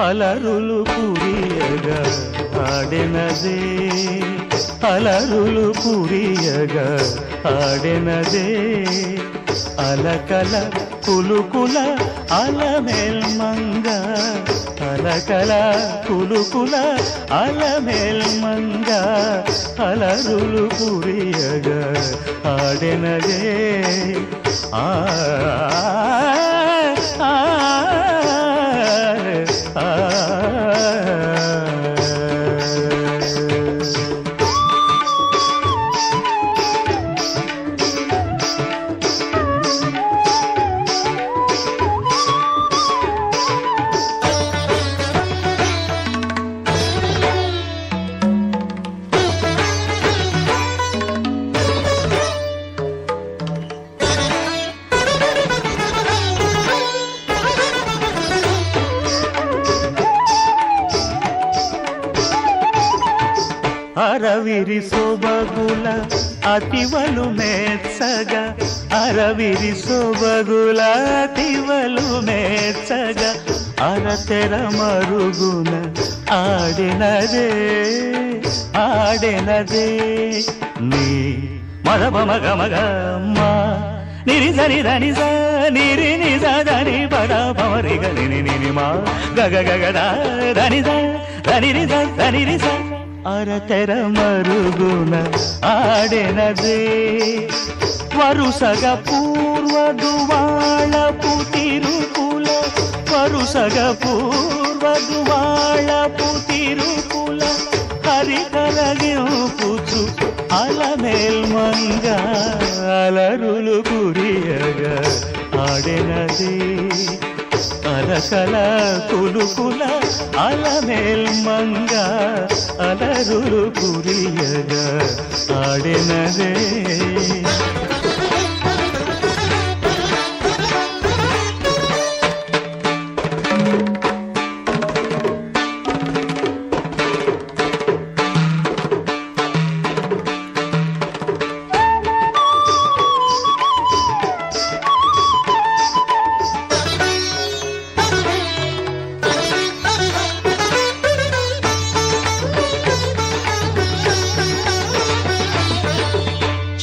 అలరులు కురియగా ఆడెనదే అలరులు కురియగా ఆడెనదే అలకల కులుకుల అలమేల్మంగ అలకల కులుకుల అలమేల్మంగ అలరులు కురియగా ఆడెనదే ఆ అరవిరి సొబగుల అతివలు మెచ్చగ అరవిరి సొబగుల అతివలు మెచ్చగ అరతెర మరుగున ఆడినదే ఆడినదే నీ మగ మగ మగ మా నిరి సరి దని స నిరి ని స దని పద పమరి గని ని మా గగ గగ దని స దని రి స దని రి స అరతెర మరుగున ఆడెనదే వరుసగ పూర్వదువాళపు తిరుపుల వరుసగ పూర్వదువాళపు తిరుపుల హరికలగింపుచు అలమేల్మంగ అలరులు కురియగా ఆడెనదే అలకల కులుకుల అలమేల్మంగ అలరులు కురియగా ఆడెనదే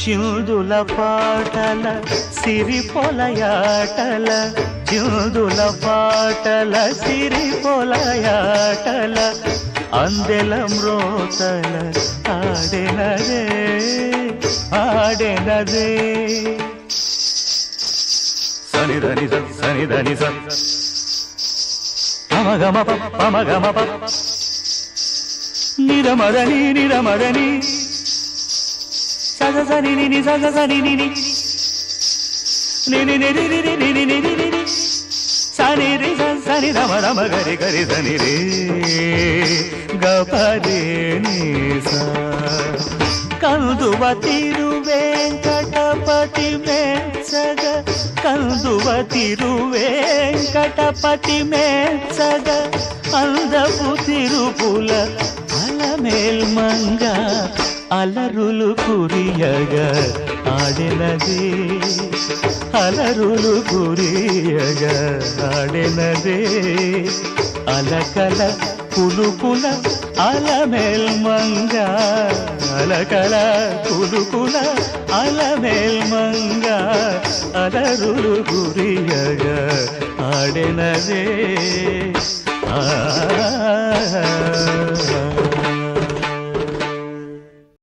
చిందుల పాటల సిరిపొలయాటల చిందుల పాటల సిరిపొలయాటల అందెల మ్రోతల ఆడెనదే ఆడెనదే సనిదని సనిదని పమగమ పమగమ నిరమదని నిరమదని సగసని ని సగసని ని ని ని ని ని ని ని ని సని రి సని రమ రమ గరి గరి సని రే గపరే ని స కందువ తిరువేంకటపతి మెచ్చగ కందువ తిరువేంకటపతి మెచ్చగ అందపు తిరుపుల అలమేల్మంగ అలరులు కురియగా ఆడెనదే అలరులు కురియగా ఆడెనదే అలకల కులుకుల అలమేల్మంగ అలకల కులుకుల అలమేల్మంగ అలరులు కురియగా ఆడెనదే